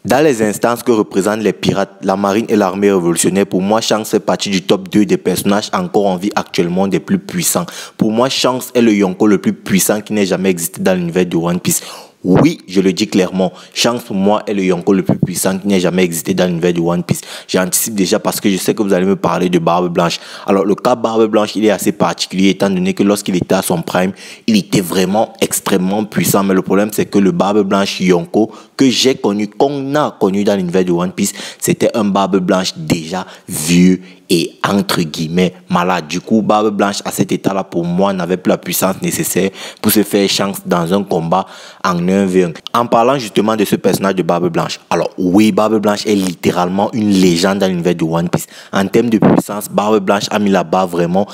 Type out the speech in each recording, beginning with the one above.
Dans les instances que représentent les pirates, la marine et l'armée révolutionnaire, pour moi, Shanks fait partie du top 2 des personnages encore en vie actuellement des plus puissants. Pour moi, Shanks est le Yonko le plus puissant qui n'ait jamais existé dans l'univers de One Piece. Oui, je le dis clairement, Shanks pour moi est le Yonko le plus puissant qui n'ait jamais existé dans l'univers de One Piece. J'anticipe déjà parce que je sais que vous allez me parler de Barbe Blanche. Alors le cas Barbe Blanche, il est assez particulier étant donné que lorsqu'il était à son prime, il était vraiment extrêmement puissant. Mais le problème c'est que le Barbe Blanche Yonko que j'ai connu, qu'on a connu dans l'univers de One Piece, c'était un Barbe Blanche déjà vieux et entre guillemets malade. Du coup, Barbe Blanche à cet état-là pour moi n'avait plus la puissance nécessaire pour se faire chance dans un combat en 1v1. En parlant justement de ce personnage de Barbe Blanche, alors oui, Barbe Blanche est littéralement une légende dans l'univers de One Piece. En termes de puissance, Barbe Blanche a mis la barre vraiment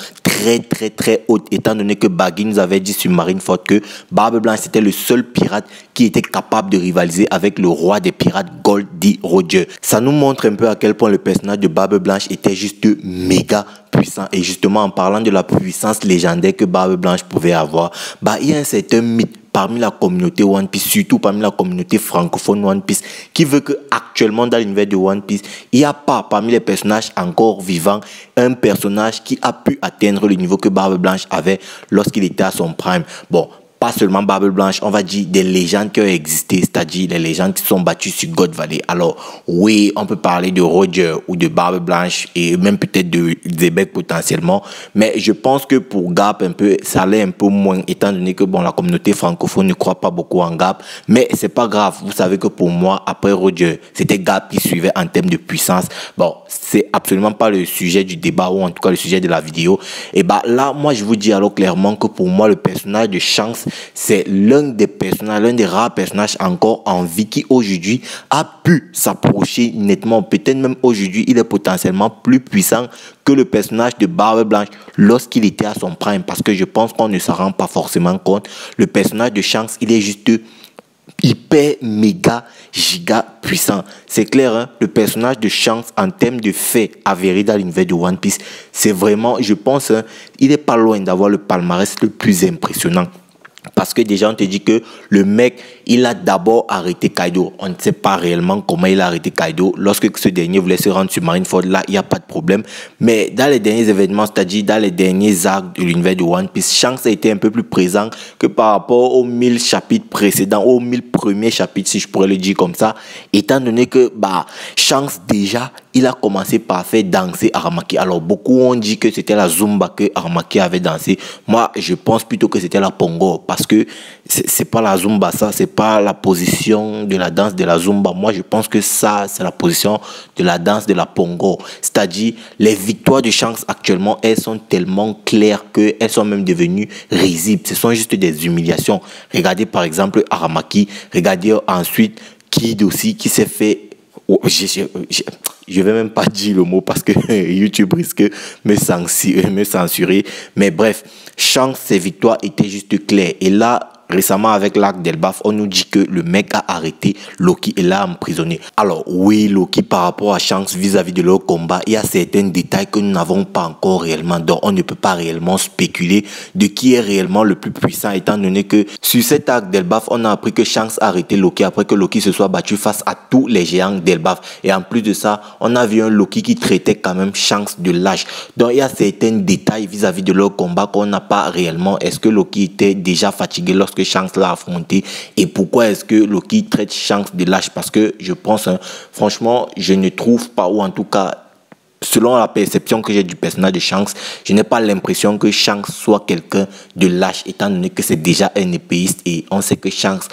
très haute, étant donné que Baggy nous avait dit sur Marineford que Barbe Blanche c'était le seul pirate qui était capable de rivaliser avec le roi des pirates Goldie Roger. Ça nous montre un peu à quel point le personnage de Barbe Blanche était juste méga puissant. Et justement, en parlant de la puissance légendaire que Barbe Blanche pouvait avoir, il y a un certain mythe parmi la communauté One Piece, surtout parmi la communauté francophone One Piece, qui veut que actuellement dans l'univers de One Piece, il n'y a pas parmi les personnages encore vivants un personnage qui a pu atteindre le niveau que Barbe Blanche avait lorsqu'il était à son prime. Bon, pas seulement Barbe Blanche, on va dire des légendes qui ont existé, c'est-à-dire les légendes qui sont battues sur God Valley. Alors oui, on peut parler de Roger ou de Barbe Blanche et même peut-être de Zebek potentiellement, mais je pense que pour Garp un peu, ça allait un peu moins étant donné que bon, la communauté francophone ne croit pas beaucoup en Garp, mais c'est pas grave. Vous savez que pour moi, après Roger, c'était Garp qui suivait en termes de puissance. Bon, c'est absolument pas le sujet du débat ou en tout cas le sujet de la vidéo. Et là, moi je vous dis alors clairement que pour moi le personnage de Shanks c'est l'un des personnages, l'un des rares personnages encore en vie qui aujourd'hui a pu s'approcher nettement. Peut-être même aujourd'hui, il est potentiellement plus puissant que le personnage de Barbe Blanche lorsqu'il était à son prime. Parce que je pense qu'on ne s'en rend pas forcément compte. Le personnage de Shanks, il est juste hyper, méga, giga puissant. C'est clair, hein? Le personnage de Shanks en termes de faits avérés dans l'univers de One Piece, c'est vraiment, je pense, hein, il n'est pas loin d'avoir le palmarès le plus impressionnant. Parce que déjà, on te dit que le mec, il a d'abord arrêté Kaido. On ne sait pas réellement comment il a arrêté Kaido. Lorsque ce dernier voulait se rendre sur Marineford, là, il n'y a pas de problème. Mais dans les derniers événements, c'est-à-dire dans les derniers arcs de l'univers de One Piece, Shanks a été un peu plus présent que par rapport aux 1000 chapitres précédents, aux 1000 premiers chapitres, si je pourrais le dire comme ça. Étant donné que, Shanks, déjà, il a commencé par faire danser Aramaki. Alors, beaucoup ont dit que c'était la Zumba que Aramaki avait dansé. Moi, je pense plutôt que c'était la Pongo. Parce que c'est pas la Zumba, ça, c'est pas la position de la danse de la Zumba. Moi, je pense que ça, c'est la position de la danse de la Pongo. C'est-à-dire, les victoires de Shanks actuellement, elles sont tellement claires qu'elles sont même devenues risibles. Ce sont juste des humiliations. Regardez par exemple Aramaki. Regardez ensuite Kid aussi qui s'est fait... Je vais même pas dire le mot parce que YouTube risque de me censurer. Mais bref, Shanks, ses victoires étaient juste claires. Et là, récemment avec l'arc d'Elbaf, on nous dit que le mec a arrêté Loki et l'a emprisonné. Alors oui, Loki par rapport à Shanks vis-à-vis de leur combat, il y a certains détails que nous n'avons pas encore réellement. Donc on ne peut pas réellement spéculer de qui est réellement le plus puissant étant donné que sur cet arc d'Elbaf, on a appris que Shanks a arrêté Loki après que Loki se soit battu face à tous les géants d'Elbaf. Et en plus de ça, on a vu un Loki qui traitait quand même Shanks de lâche. Donc il y a certains détails vis-à-vis de leur combat qu'on n'a pas réellement. Est-ce que Loki était déjà fatigué lorsque Shanks l'a affronté et pourquoi est-ce que Loki traite Shanks de lâche? Parce que je pense, franchement, je ne trouve pas, ou en tout cas, selon la perception que j'ai du personnage de Shanks, je n'ai pas l'impression que Shanks soit quelqu'un de lâche, étant donné que c'est déjà un épéiste et on sait que Shanks,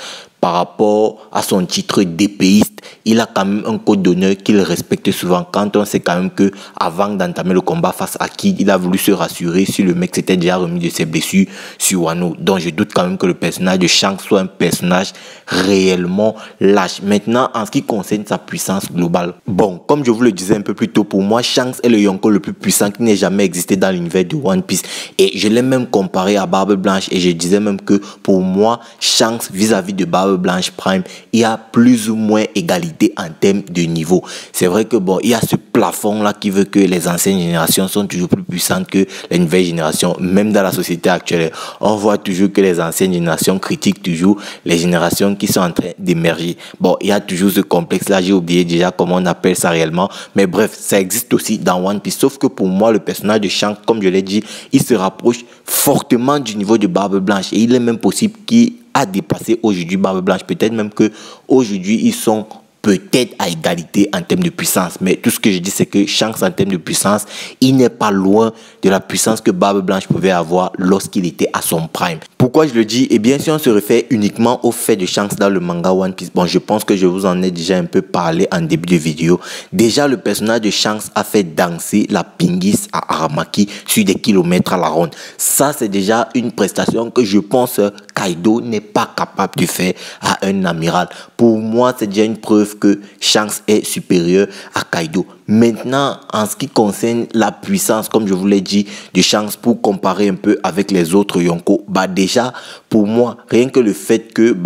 par rapport à son titre d'épéiste, il a quand même un code d'honneur qu'il respecte souvent. Quand on sait quand même que avant d'entamer le combat face à Kid, il a voulu se rassurer si le mec s'était déjà remis de ses blessures sur Wano. Donc je doute quand même que le personnage de Shanks soit un personnage réellement lâche. Maintenant, en ce qui concerne sa puissance globale, bon, comme je vous le disais un peu plus tôt, pour moi, Shanks est le Yonko le plus puissant qui n'ait jamais existé dans l'univers de One Piece. Et je l'ai même comparé à Barbe Blanche et je disais même que pour moi, Shanks vis-à-vis de Barbe Barbe Blanche Prime, il y a plus ou moins égalité en termes de niveau. C'est vrai que bon, il y a ce plafond-là qui veut que les anciennes générations sont toujours plus puissantes que les nouvelles générations. Même dans la société actuelle, on voit toujours que les anciennes générations critiquent toujours les générations qui sont en train d'émerger. Bon, il y a toujours ce complexe-là, j'ai oublié déjà comment on appelle ça réellement. Mais bref, ça existe aussi dans One Piece. Sauf que pour moi, le personnage de Shanks, comme je l'ai dit, il se rapproche fortement du niveau de Barbe Blanche. Et il est même possible qu'il a dépassé aujourd'hui Barbe Blanche. Peut-être même que aujourd'hui ils sont peut-être à égalité en termes de puissance. Mais tout ce que je dis, c'est que Shanks, en termes de puissance, il n'est pas loin de la puissance que Barbe Blanche pouvait avoir lorsqu'il était à son prime. Pourquoi je le dis? Eh bien, si on se réfère uniquement au fait de Shanks dans le manga One Piece, bon, je pense que je vous en ai déjà un peu parlé en début de vidéo. Déjà, le personnage de Shanks a fait danser la Pingis à Aramaki sur des kilomètres à la ronde. Ça, c'est déjà une prestation que je pense Kaido n'est pas capable de faire à un amiral. Pour moi, c'est déjà une preuve que Shanks est supérieur à Kaido. Maintenant, en ce qui concerne la puissance, comme je vous l'ai dit, de Shanks pour comparer un peu avec les autres Yonko, bah déjà, pour moi, rien que le fait que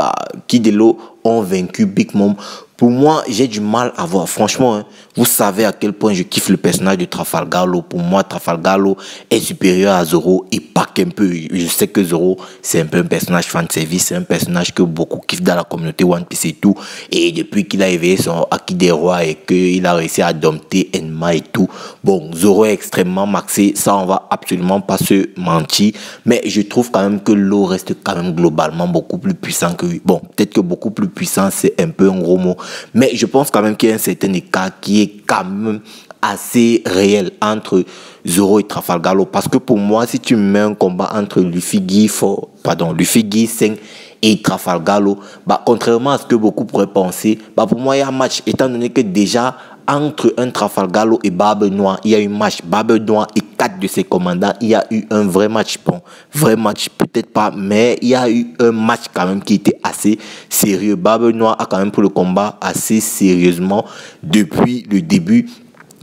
Kid et Law ont vaincu Big Mom, pour moi, j'ai du mal à voir. Franchement, hein, vous savez à quel point je kiffe le personnage de Trafalgar Law. Pour moi, Trafalgar Law est supérieur à Zoro et pas qu'un peu. Je sais que Zoro, c'est un peu un personnage fanservice. C'est un personnage que beaucoup kiffent dans la communauté One Piece et tout. Et depuis qu'il a éveillé son Haki des Rois et qu'il a réussi à dompter Enma et tout, bon, Zoro est extrêmement maxé. Ça, on va absolument pas se mentir. Mais je trouve quand même que Law reste quand même globalement beaucoup plus puissant que lui. Bon, peut-être que beaucoup plus puissant, c'est un peu un gros mot. Mais je pense quand même qu'il y a un certain écart qui est quand même assez réel entre Zoro et Trafalgar Law. Parce que pour moi, si tu mets un combat entre Luffy, Guy, Seng et Trafalgar Law, contrairement à ce que beaucoup pourraient penser, pour moi, il y a un match. Étant donné que déjà, entre un Trafalgar Law et Barbe Noire, il y a eu un match. Barbe Noire et 4 de ses commandants, il y a eu un vrai match. Bon, vrai match, peut-être pas, mais il y a eu un match quand même qui était assez sérieux. Barbe Noire a quand même pris le combat assez sérieusement depuis le début.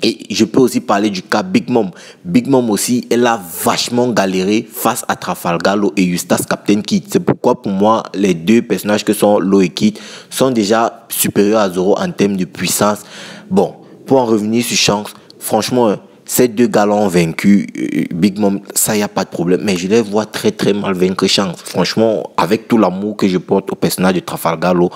Et je peux aussi parler du cas Big Mom. Big Mom aussi, elle a vachement galéré face à Trafalgar Law et Eustace Captain Kid. C'est pourquoi pour moi, les deux personnages que sont Law et Kid sont déjà supérieurs à Zoro en termes de puissance. Bon, pour en revenir sur Shanks, franchement, ces deux gars-là ont vaincu Big Mom, ça, il n'y a pas de problème. Mais je les vois très très mal vaincre Shanks. Franchement, avec tout l'amour que je porte au personnage de Trafalgar Law,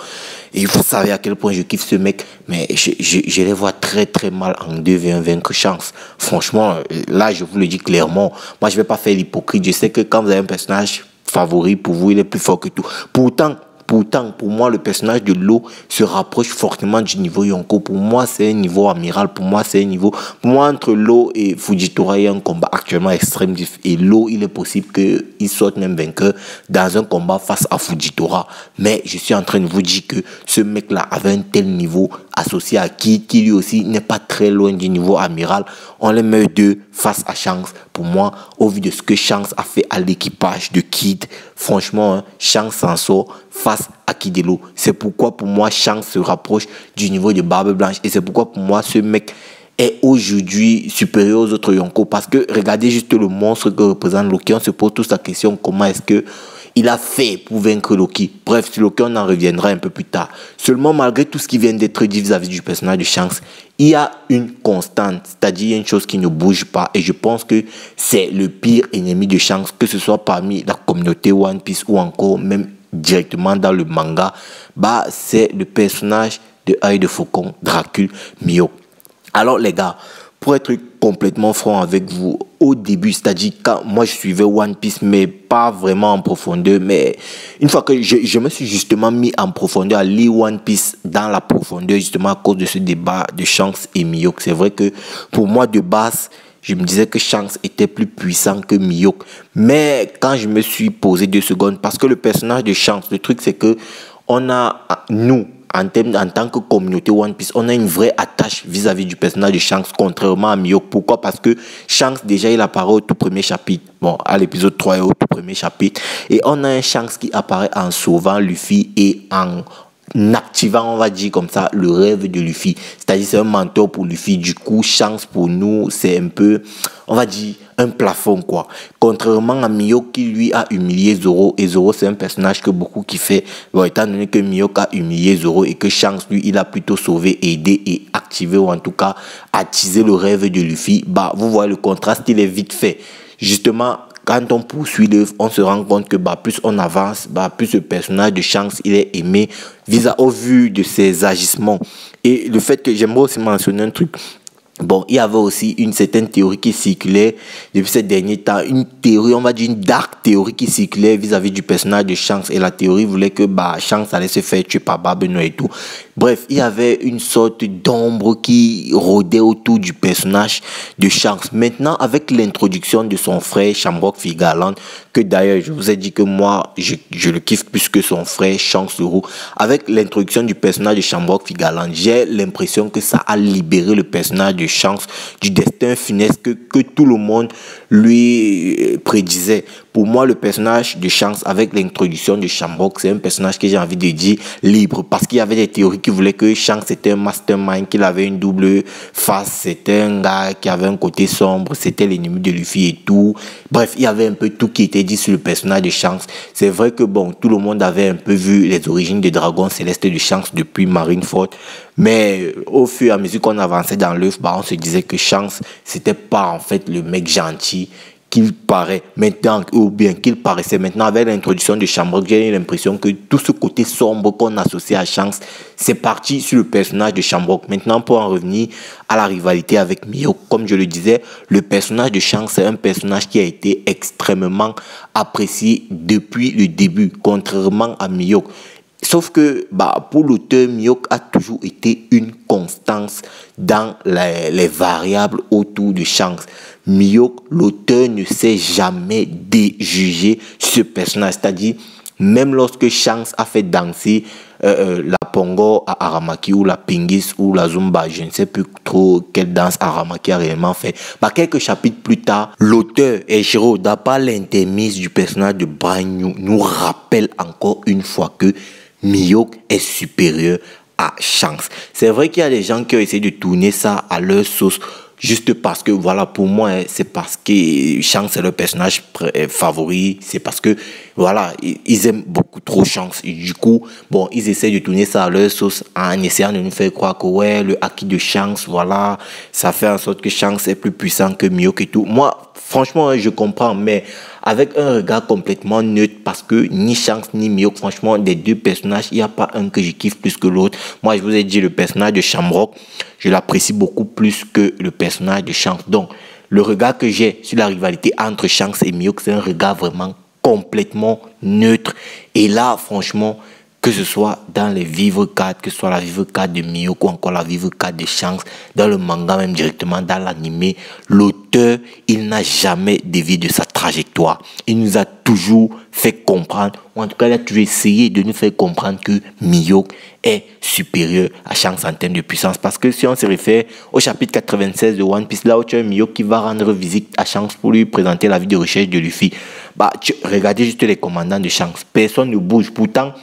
et vous savez à quel point je kiffe ce mec, mais je les vois très très mal en 2v1 vaincre Shanks. Franchement, là, je vous le dis clairement, moi, je ne vais pas faire l'hypocrite. Je sais que quand vous avez un personnage favori, pour vous, il est plus fort que tout. Pourtant, pour moi, le personnage de Law se rapproche fortement du niveau Yonko. Pour moi, c'est un niveau amiral. Pour moi, c'est un niveau... Pour moi, entre Law et Fujitora, il y a un combat actuellement extrême. Et Law, il est possible qu'il sorte même vainqueur dans un combat face à Fujitora. Mais je suis en train de vous dire que ce mec-là avait un tel niveau associé à Kid, qui lui aussi n'est pas très loin du niveau amiral. On les met deux face à Shanks. Pour moi, au vu de ce que Shanks a fait à l'équipage de Kid, franchement, Shanks s'en sort face à Kid et Law. C'est pourquoi pour moi, Shanks se rapproche du niveau de Barbe Blanche. Et c'est pourquoi pour moi, ce mec est aujourd'hui supérieur aux autres Yonko. Parce que regardez juste le monstre que représente Loki. On se pose tous la question, comment est-ce que il a fait pour vaincre Loki. Bref, sur Loki, on en reviendra un peu plus tard. Seulement, malgré tout ce qui vient d'être dit vis-à-vis du personnage de Shanks, il y a une constante, c'est-à-dire une chose qui ne bouge pas. Et je pense que c'est le pire ennemi de Shanks, que ce soit parmi la communauté One Piece ou encore même directement dans le manga, c'est le personnage de Œil de Faucon, Dracul Mio. Alors les gars, pour être complètement franc avec vous, au début, c'est-à-dire quand moi je suivais One Piece, mais pas vraiment en profondeur, mais une fois que je me suis justement mis en profondeur à lire One Piece dans la profondeur, justement à cause de ce débat de Shanks et Mihawk. C'est vrai que pour moi de base, je me disais que Shanks était plus puissant que Mihawk. Mais quand je me suis posé 2 secondes, parce que le personnage de Shanks, le truc c'est que on a, nous, en tant que communauté One Piece, on a une vraie attache vis-à-vis du personnage de Shanks, contrairement à Mihawk. Pourquoi? Parce que Shanks, déjà, il apparaît au tout premier chapitre. Bon, à l'épisode 3 et au tout premier chapitre. Et on a un Shanks qui apparaît en sauvant Luffy et en activant, on va dire comme ça, le rêve de Luffy. C'est-à-dire, c'est un mentor pour Luffy. Du coup, Shanks, pour nous, c'est un peu, on va dire, un plafond, quoi. Contrairement à Mihawk qui lui a humilié Zoro, et Zoro c'est un personnage que beaucoup kiffaient, bon, étant donné que Mihawk a humilié Zoro et que Shanks lui il a plutôt sauvé, aidé et activé ou en tout cas attisé le rêve de Luffy, bah vous voyez le contraste il est vite fait. Justement, quand on poursuit l'œuvre, on se rend compte que bah, plus on avance, bah, plus le personnage de Shanks il est aimé au vu de ses agissements. Et le fait que j'aimerais aussi mentionner un truc. Bon, il y avait aussi une certaine théorie qui circulait depuis ces derniers temps, une théorie, on va dire une dark théorie qui circulait vis-à-vis du personnage de Shanks, et la théorie voulait que bah, Shanks allait se faire tuer par Barbe Noire et tout. Bref, il y avait une sorte d'ombre qui rôdait autour du personnage de Shanks. Maintenant, avec l'introduction de son frère Shamrock Figurland, que d'ailleurs je vous ai dit que moi je le kiffe plus que son frère Shanks le Roux, avec l'introduction du personnage de Shamrock Figurland, j'ai l'impression que ça a libéré le personnage de Shanks du destin funeste que tout le monde lui prédisait. Pour moi, le personnage de Shanks, avec l'introduction de Shamrock, c'est un personnage que j'ai envie de dire libre, parce qu'il y avait des théories qui voulaient que Shanks était un mastermind, qu'il avait une double face, c'était un gars qui avait un côté sombre, c'était l'ennemi de Luffy et tout. Bref, il y avait un peu tout qui était dit sur le personnage de Shanks. C'est vrai que bon, tout le monde avait un peu vu les origines des dragons célestes de Shanks depuis Marineford, mais au fur et à mesure qu'on avançait dans l'œuvre, bah, on se disait que Shanks, c'était pas en fait le mec gentil qu'il paraît maintenant, ou bien qu'il paraissait maintenant. Avec l'introduction de Shamrock, j'ai eu l'impression que tout ce côté sombre qu'on associe à Shanks, c'est parti sur le personnage de Shamrock. Maintenant, pour en revenir à la rivalité avec Mihawk, comme je le disais, le personnage de Shanks, c'est un personnage qui a été extrêmement apprécié depuis le début, contrairement à Mihawk. Sauf que bah, pour l'auteur, Mihawk a toujours été une constance dans les variables autour de Shanks. Mihawk, l'auteur ne s'est jamais déjugé ce personnage. C'est-à-dire, même lorsque Shanks a fait danser la Pongo à Aramaki ou la Pingis ou la Zumba, je ne sais plus trop quelle danse Aramaki a réellement fait. Bah, quelques chapitres plus tard, l'auteur Eiichiro, d'après l'intermise du personnage de Brand nous rappelle encore une fois que Mihawk est supérieur à Shanks. C'est vrai qu'il y a des gens qui ont essayé de tourner ça à leur sauce, juste parce que, voilà, pour moi, c'est parce que Shanks est le personnage favori, c'est parce que, voilà, ils aiment beaucoup trop Shanks. Et du coup, bon, ils essaient de tourner ça à leur sauce en essayant de nous faire croire que, ouais, le haki de Shanks, voilà, ça fait en sorte que Shanks est plus puissant que Mihawk et tout. Moi, franchement, je comprends, mais avec un regard complètement neutre, parce que ni Shanks ni Mihawk, franchement, des deux personnages, il n'y a pas un que je kiffe plus que l'autre. Moi, je vous ai dit, le personnage de Shamrock, je l'apprécie beaucoup plus que le personnage de Shanks. Donc, le regard que j'ai sur la rivalité entre Shanks et Mihawk, c'est un regard vraiment complètement neutre. Et là, franchement, que ce soit dans les vivres cartes, que ce soit la vivre carte de Mihawk ou encore la vivre carte de Shanks, dans le manga même directement, dans l'animé, l'auteur, il n'a jamais dévié de sa trajectoire. Il nous a toujours fait comprendre, ou en tout cas il a toujours essayé de nous faire comprendre que Mihawk est supérieur à Shanks en termes de puissance. Parce que si on se réfère au chapitre 96 de One Piece, là où tu as Mihawk qui va rendre visite à Shanks pour lui présenter la vie de recherche de Luffy, bah, regardez juste les commandants de Shanks, personne ne bouge. Pourtant,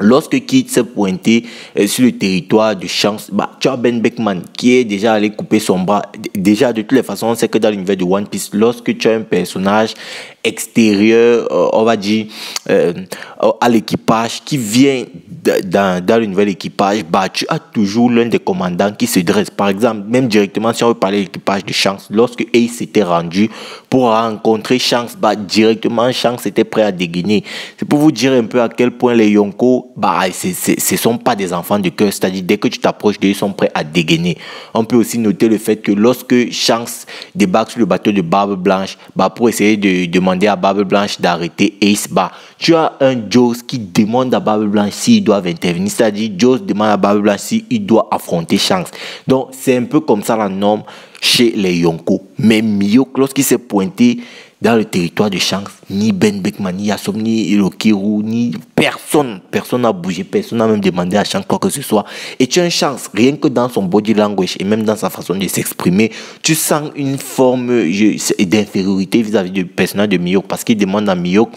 lorsque Kid s'est pointé sur le territoire de Shanks, bah, tu as Ben Beckman qui est déjà allé couper son bras. Déjà, de toutes les façons, on sait que dans l'univers de One Piece, lorsque tu as un personnage extérieur, on va dire, à l'équipage, qui vient dans le nouvel équipage, bah, tu as toujours l'un des commandants qui se dresse. Par exemple, même directement, si on veut parler de l'équipage de Shanks, lorsque Ace s'était rendu pour rencontrer Shanks, bah, directement, Shanks était prêt à dégainer. C'est pour vous dire un peu à quel point les Yonko, bah, ce sont pas des enfants de cœur. C'est-à-dire, dès que tu t'approches d'eux, ils sont prêts à dégainer. On peut aussi noter le fait que lorsque Shanks débarque sur le bateau de Barbe Blanche, bah, pour essayer de demander à Barbe Blanche d'arrêter Ace, bah, tu as un Joes qui demande à Barbe Blanche s'ils doivent intervenir. C'est-à-dire, Joes demande à Barbe Blanche s'il doit affronter Shanks. Donc, c'est un peu comme ça la norme chez les Yonko. Mais Mihawk, lorsqu'il s'est pointé dans le territoire de Shanks, ni Ben Beckman, ni Yasom, ni Lokiru, ni personne. Personne n'a bougé, personne n'a même demandé à Shanks quoi que ce soit. Et tu as une chance, rien que dans son body language et même dans sa façon de s'exprimer, tu sens une forme d'infériorité vis-à-vis du personnage de Mihawk, parce qu'il demande à Mihawk,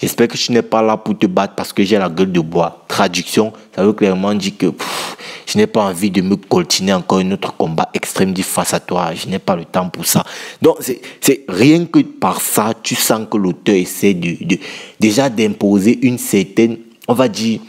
j'espère que tu n'es pas là pour te battre parce que j'ai la gueule de bois. Traduction, ça veut clairement dire que je n'ai pas envie de me coltiner encore un autre combat extrême dit face à toi. Je n'ai pas le temps pour ça. Donc, c'est rien que par ça, tu sens que l'auteur essaie déjà d'imposer une certaine, on va dire,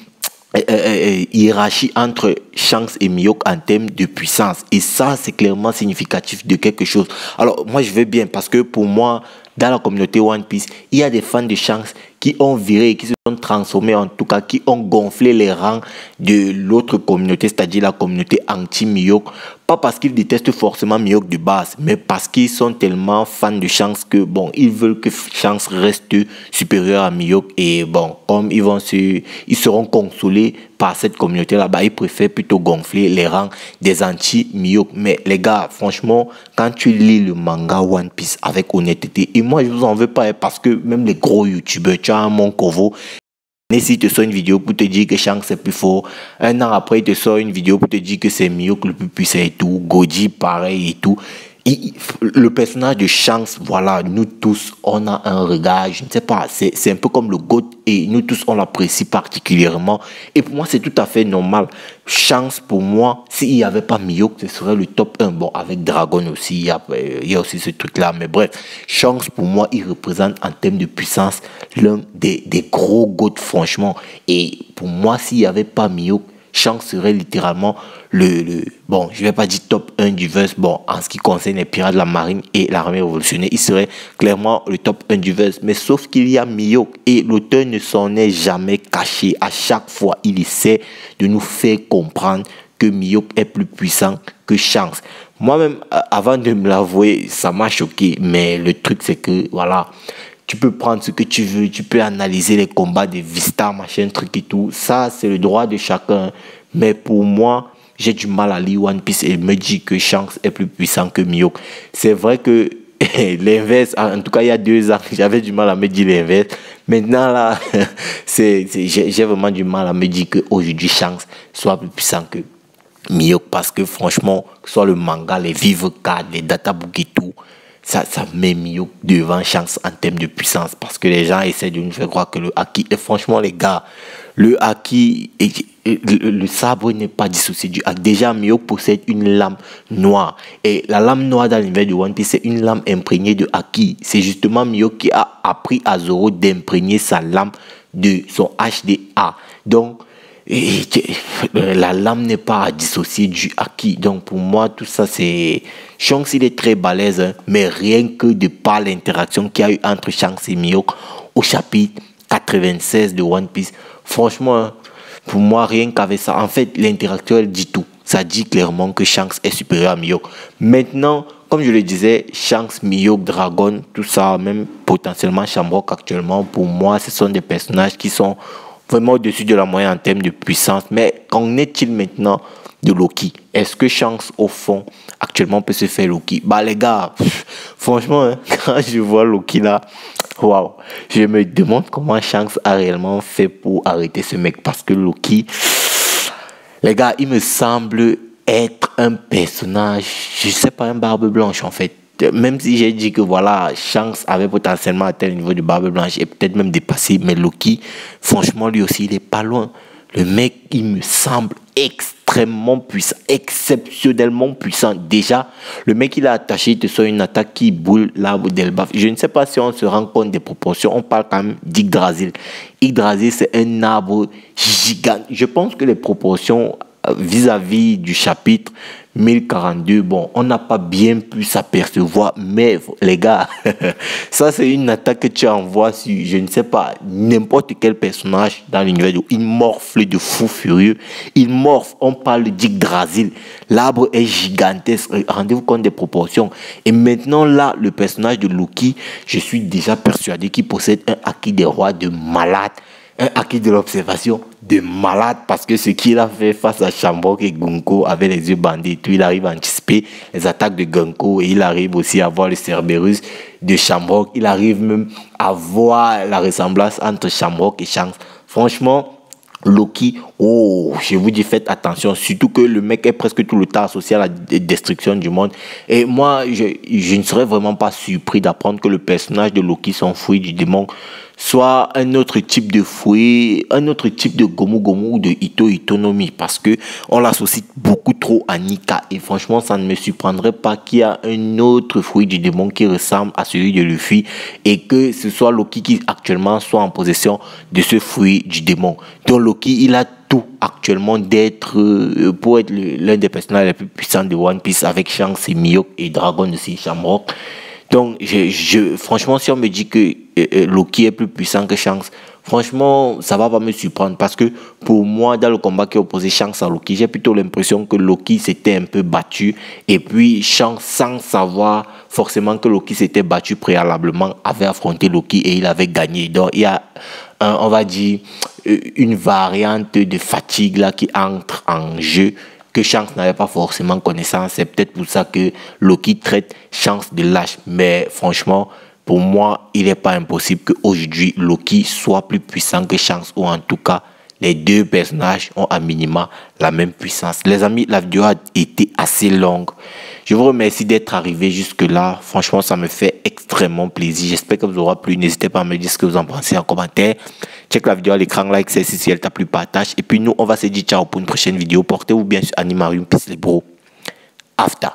hiérarchie entre Shanks et Mihawk en termes de puissance. Et ça, c'est clairement significatif de quelque chose. Alors, moi, je vais bien parce que pour moi, dans la communauté One Piece, il y a des fans de Shanks qui ont viré, qui se sont transformés, en tout cas, qui ont gonflé les rangs de l'autre communauté, c'est-à-dire la communauté anti-Mihawk. Pas parce qu'ils détestent forcément Mihawk de base, mais parce qu'ils sont tellement fans de Shanks que, bon, ils veulent que Shanks reste supérieur à Mihawk. Et bon, comme ils seront consolés par cette communauté là-bas, ils préfèrent plutôt gonfler les rangs des anti-Mihawk. Mais les gars, franchement, quand tu lis le manga One Piece avec honnêteté, et moi je vous en veux pas, parce que même les gros youtubeurs, tu as un Mon Kovo, et s'il te sort une vidéo pour te dire que Shanks est plus fort, un an après il te sort une vidéo pour te dire que c'est Mihawk le plus puissant et tout, Goji pareil et tout. Le personnage de Shanks, voilà, nous tous, on a un regard, je ne sais pas, c'est un peu comme le GOAT et nous tous, on l'apprécie particulièrement. Et pour moi, c'est tout à fait normal. Shanks, pour moi, s'il n'y avait pas Mihawk, ce serait le top 1. Bon, avec Dragon aussi, il y a aussi ce truc-là. Mais bref, Shanks, pour moi, il représente en termes de puissance l'un des gros GOAT, franchement. Et pour moi, s'il n'y avait pas Mihawk, Shanks serait littéralement bon, je vais pas dire top 1 du verse, bon, en ce qui concerne les pirates de la marine et l'armée révolutionnaire, il serait clairement le top 1 du verse, mais sauf qu'il y a Mihawk et l'auteur ne s'en est jamais caché. À chaque fois, il essaie de nous faire comprendre que Mihawk est plus puissant que Shanks. Moi-même, avant de me l'avouer, ça m'a choqué, mais le truc c'est que, voilà, tu peux prendre ce que tu veux, tu peux analyser les combats de Vista, machin, truc et tout. Ça, c'est le droit de chacun. Mais pour moi, j'ai du mal à lire One Piece et me dire que Shanks est plus puissant que Mihawk. C'est vrai que l'inverse, en tout cas, il y a 2 ans, j'avais du mal à me dire l'inverse. Maintenant, là, j'ai vraiment du mal à me dire qu'aujourd'hui, Shanks soit plus puissant que Mihawk. Parce que franchement, que ce soit le manga, les Vive Cards, les databooks et tout, ça met Mihawk devant Shanks en termes de puissance, parce que les gens essaient de nous faire croire que le haki, et franchement les gars, le haki, le sabre n'est pas dissocié du haki. Déjà Mihawk possède une lame noire, et la lame noire dans l'univers de One Piece, c'est une lame imprégnée de haki. C'est justement Mihawk qui a appris à Zoro d'imprégner sa lame de son HDA. Donc la lame n'est pas à dissocier du haki. Donc pour moi, tout ça, c'est... Shanks, il est très balèze, hein, mais rien que de par l'interaction qu'il y a eu entre Shanks et Mihawk au chapitre 96 de One Piece, franchement, hein, pour moi, rien qu'avec ça, en fait, l'interaction, elle dit tout. Ça dit clairement que Shanks est supérieur à Mihawk. Maintenant, comme je le disais, Shanks, Mihawk, Dragon, tout ça, même potentiellement Shamrock actuellement, pour moi, ce sont des personnages qui sont vraiment au-dessus de la moyenne en termes de puissance. Mais qu'en est-il maintenant de Loki? Est-ce que Shanks, au fond, actuellement peut se faire Loki? Bah les gars, franchement, hein, quand je vois Loki là, waouh, je me demande comment Shanks a réellement fait pour arrêter ce mec. Parce que Loki, les gars, il me semble être un personnage, je sais pas, un barbe blanche en fait. Même si j'ai dit que voilà, Shanks avait potentiellement atteint le niveau de barbe blanche et peut-être même dépassé, mais Loki, franchement, lui aussi, il est pas loin. Le mec, il me semble extrêmement puissant, exceptionnellement puissant. Déjà, le mec, il a attaché, il te sort une attaque qui boule l'arbre d'Elbaf. Je ne sais pas si on se rend compte des proportions. On parle quand même d'Yggdrasil. Yggdrasil, c'est un arbre gigant. Je pense que les proportions vis-à-vis du chapitre 1042, bon, on n'a pas bien pu s'apercevoir, mais les gars, ça c'est une attaque que tu envoies sur, je ne sais pas, n'importe quel personnage dans l'univers, il morfle de fou furieux, il morfle, on parle d'Yggdrasil, l'arbre est gigantesque, rendez-vous compte des proportions. Et maintenant là, le personnage de Loki, je suis déjà persuadé qu'il possède un haki des rois de malade. un acquis de l'observation de malade parce que ce qu'il a fait face à Shamrock et Gunko avec les yeux bandés, tout, il arrive à anticiper les attaques de Gunko et il arrive aussi à voir le Cerberus de Shamrock. Il arrive même à voir la ressemblance entre Shamrock et Shanks. Franchement, Loki, oh, je vous dis, faites attention, surtout que le mec est presque tout le temps associé à la destruction du monde. Et moi, je ne serais vraiment pas surpris d'apprendre que le personnage de Loki, son fruit du démon, soit un autre type de fruit, un autre type de Gomu Gomu ou de Ito Itonomi, parce que on l'associe beaucoup trop à Nika. Et franchement, ça ne me surprendrait pas qu'il y a un autre fruit du démon qui ressemble à celui de Luffy et que ce soit Loki qui actuellement soit en possession de ce fruit du démon. Donc Loki, il a tout actuellement d'être, pour être l'un des personnages les plus puissants de One Piece avec Shanks et Mihawk et Dragon aussi, Shamrock. Donc, franchement, si on me dit que Loki est plus puissant que Shanks, franchement, ça va pas me surprendre parce que pour moi, dans le combat qui opposait Shanks à Loki, j'ai plutôt l'impression que Loki s'était un peu battu et puis Shanks, sans savoir forcément que Loki s'était battu préalablement, avait affronté Loki et il avait gagné. Donc, il y a, on va dire, une variante de fatigue là qui entre en jeu que Shanks n'avait pas forcément connaissance. C'est peut-être pour ça que Loki traite Shanks de lâche. Mais franchement, pour moi, il n'est pas impossible qu'aujourd'hui, Loki soit plus puissant que Shanks. Ou en tout cas, les deux personnages ont à minima la même puissance. Les amis, la vidéo a été assez longue. Je vous remercie d'être arrivé jusque-là. Franchement, ça me fait extrêmement plaisir. J'espère que vous aura plu. N'hésitez pas à me dire ce que vous en pensez en commentaire. Check la vidéo à l'écran, like celle-ci si elle t'a plu, partage. Et puis nous, on va se dire ciao pour une prochaine vidéo. Portez-vous bien sur Animarium, peace les bros. After.